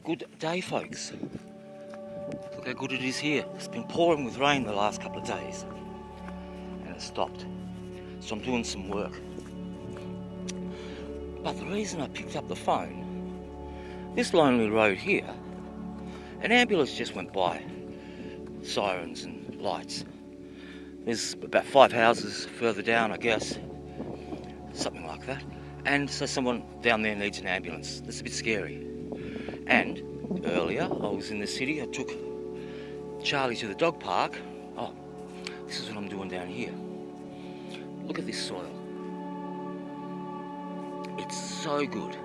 Good day, folks. Look how good it is here. It's been pouring with rain the last couple of days and it stopped. So I'm doing some work. But the reason I picked up the phone, this lonely road here, an ambulance just went by. Sirens and lights. There's about 5 houses further down, I guess. Something like that. And so someone down there needs an ambulance. That's a bit scary. And earlier, I was in the city. I took Charlie to the dog park. Oh, this is what I'm doing down here. Look at this soil. It's so good.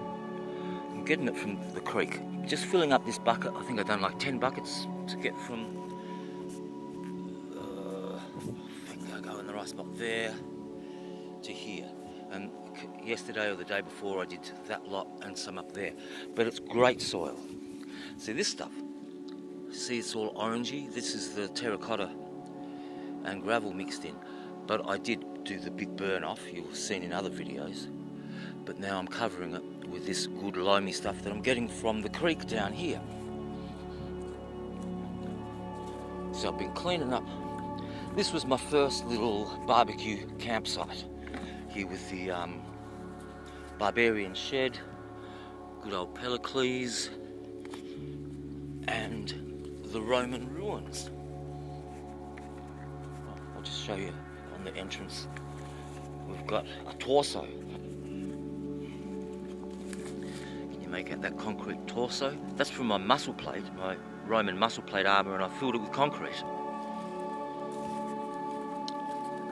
I'm getting it from the creek. Just filling up this bucket. I think I've done like 10 buckets to get from I think I go in the right spot there to here. And yesterday or the day before I did that lot and some up there. But it's great soil. See this stuff? See, it's all orangey. This is the terracotta and gravel mixed in. But I did do the big burn off, you've seen in other videos. But now I'm covering it with this good loamy stuff that I'm getting from the creek down here. So I've been cleaning up. This was my first little barbecue campsite here with the Barbarian Shed, good old Pericles, and the Roman ruins. I'll just show you on the entrance. We've got a torso. Can you make out that concrete torso? That's from my muscle plate, my Roman muscle plate armour, and I filled it with concrete.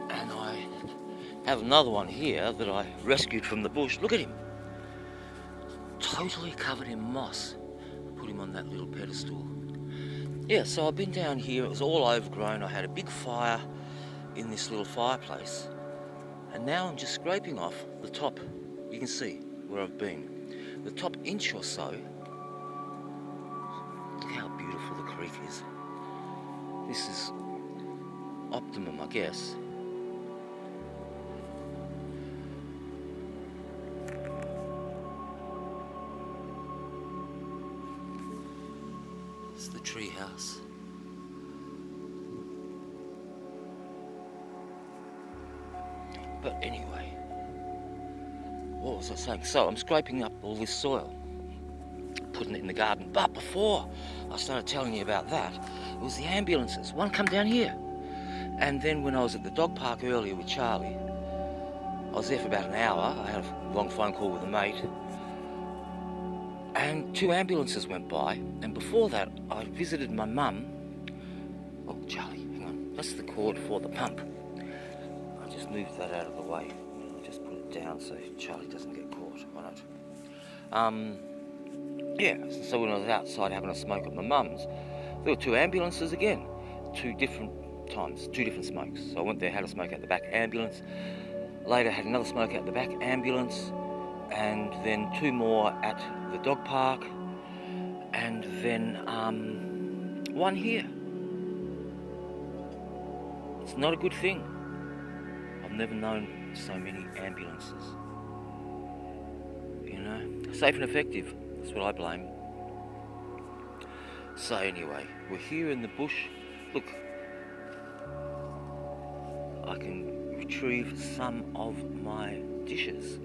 And I have another one here that I rescued from the bush. Look at him. Totally covered in moss. Put him on that little pedestal. Yeah, so I've been down here. It was all overgrown. I had a big fire in this little fireplace. And now I'm just scraping off the top. You can see where I've been. The top inch or so. Look how beautiful the creek is. This is optimum, I guess. It's the tree house. But anyway, what was I saying? So I'm scraping up all this soil, putting it in the garden. But before I started telling you about that, it was the ambulances. One come down here. And then when I was at the dog park earlier with Charlie, I was there for about an hour. I had a long phone call with a mate. And 2 ambulances went by. And before that, I visited my mum. Oh, Charlie, hang on. That's the cord for the pump. I just moved that out of the way. I'll just put it down so Charlie doesn't get caught on it. Yeah, so when I was outside having a smoke at my mum's, there were 2 ambulances again. 2 different times, 2 different smokes. So I went there, had a smoke at the back, ambulance. Later had another smoke at the back, ambulance. And then 2 more at the dog park. And then 1 here. It's not a good thing. I've never known so many ambulances. You know, safe and effective. That's what I blame. So anyway, we're here in the bush. Look, I can retrieve some of my dishes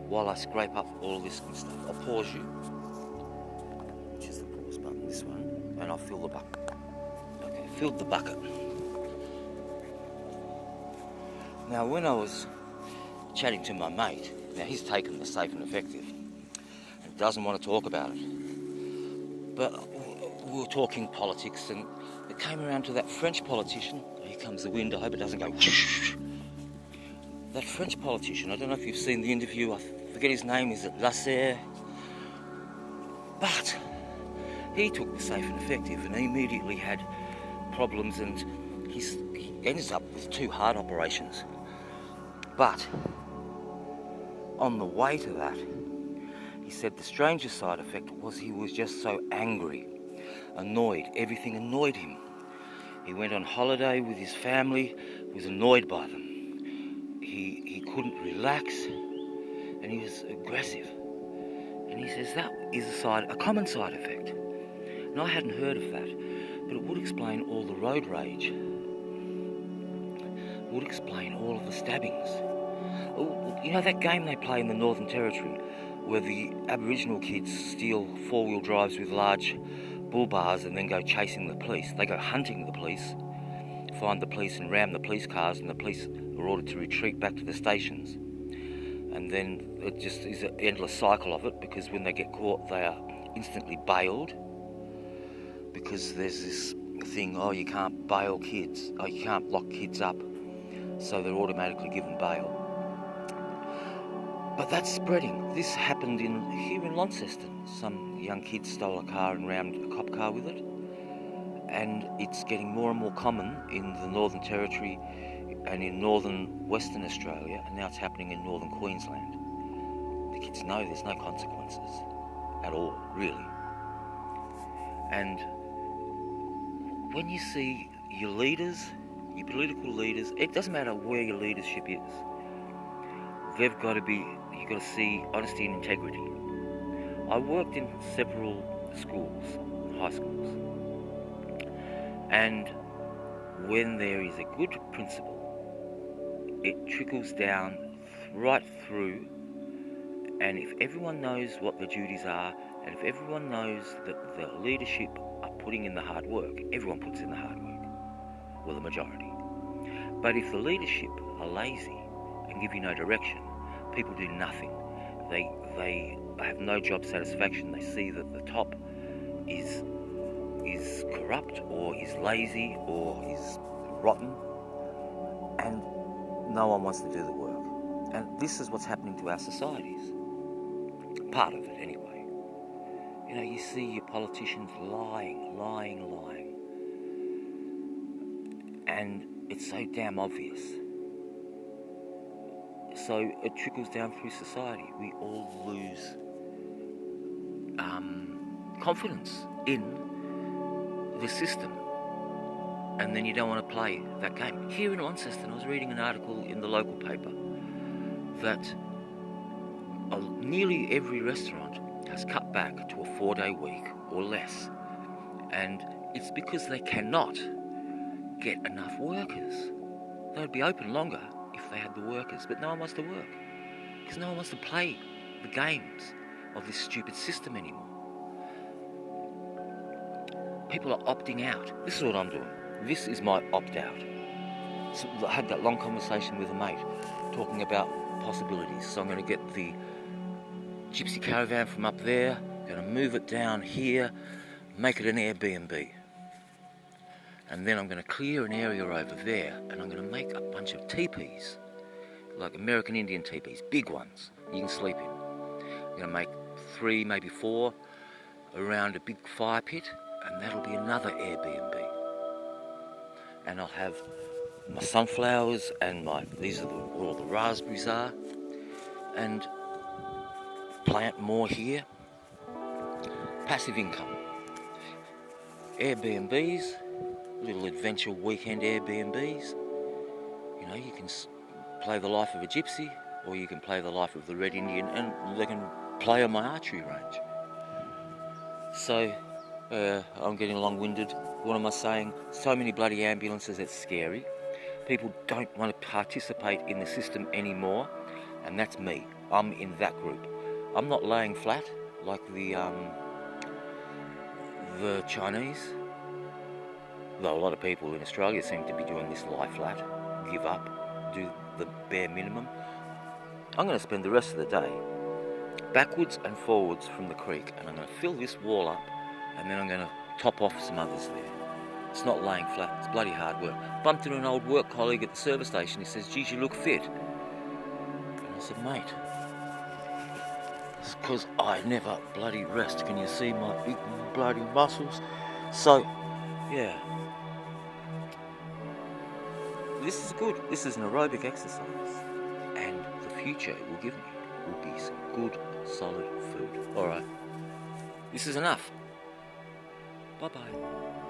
while I scrape up all this good stuff. I'll pause you, which is the pause button, this one, and I'll fill the bucket. Okay, filled the bucket. Now when I was chatting to my mate, now he's taken the safe and effective and doesn't want to talk about it. But we were talking politics and it came around to that French politician. Here comes the wind, I hope it doesn't go whoosh. That French politician, I don't know if you've seen the interview, I forget his name, is it Lasserre? But he took the safe and effective and he immediately had problems and he ends up with 2 heart operations. But on the way to that, he said the strangest side effect was he was just so angry, annoyed. Everything annoyed him. He went on holiday with his family, was annoyed by them. He couldn't relax, and he was aggressive. And And he says that is a common side effect. And I hadn't heard of that, but it would explain all the road rage. It would explain all of the stabbings. You know that game they play in the Northern Territory where the Aboriginal kids steal four-wheel drives with large bull bars and then go chasing the police? They go hunting the police, find the police and ram the police cars, and the police are ordered to retreat back to the stations. And then it just is an endless cycle of it, because when they get caught they are instantly bailed, because there's this thing, you can't bail kids, you can't lock kids up, so they're automatically given bail. But that's spreading. This happened here in Launceston. Some young kid stole a car and rammed a cop car with it. And it's getting more and more common in the Northern Territory and in northern Western Australia, and now it's happening in northern Queensland. The kids know there's no consequences at all, really. And when you see your leaders, your political leaders, it doesn't matter where your leadership is, you've got to see honesty and integrity. I worked in several schools, high schools, and when there is a good principal, it trickles down right through, and if everyone knows what the duties are, and if everyone knows that the leadership are putting in the hard work, everyone puts in the hard work, well, the majority. But if the leadership are lazy and give you no direction, people do nothing. They have no job satisfaction. They see that the top is corrupt, or is lazy, or is rotten, and no one wants to do the work. And this is what's happening to our societies. Part of it, anyway. You know, you see your politicians lying. And it's so damn obvious. So it trickles down through society. We all lose confidence in the system. And then you don't want to play that game. Here in Launceston, I was reading an article in the local paper that nearly every restaurant has cut back to a 4-day week or less. And it's because they cannot get enough workers. They would be open longer if they had the workers, but no one wants to work, because no one wants to play the games of this stupid system anymore. People are opting out. This is what I'm doing. This is my opt-out. So I had that long conversation with a mate talking about possibilities. So I'm going to get the gypsy caravan from up there, going to move it down here, make it an Airbnb. And then I'm going to clear an area over there, and I'm going to make a bunch of teepees, like American Indian teepees, big ones you can sleep in. I'm going to make 3, maybe 4 around a big fire pit, and that'll be another Airbnb. And I'll have my sunflowers and these are where all the raspberries are, and plant more here. Passive income. Airbnbs, little adventure weekend Airbnbs. You know, you can play the life of a gypsy, or you can play the life of the Red Indian, and they can play on my archery range. So, I'm getting long-winded. What am I saying? So many bloody ambulances, it's scary. People don't want to participate in the system anymore, and that's me. I'm in that group. I'm not laying flat like the Chinese, though a lot of people in Australia seem to be doing this lie flat, give up, do the bare minimum. I'm going to spend the rest of the day backwards and forwards from the creek, and I'm going to fill this wall up, and then I'm going to top off some others there. It's not laying flat, it's bloody hard work. Bumped into an old work colleague at the service station. He says, "Geez, you look fit." And I said, "Mate, it's because I never bloody rest. Can you see my big bloody muscles?" So, yeah. This is good. This is an aerobic exercise. And the future it will give me will be some good, solid food. Alright. This is enough. Bye-bye.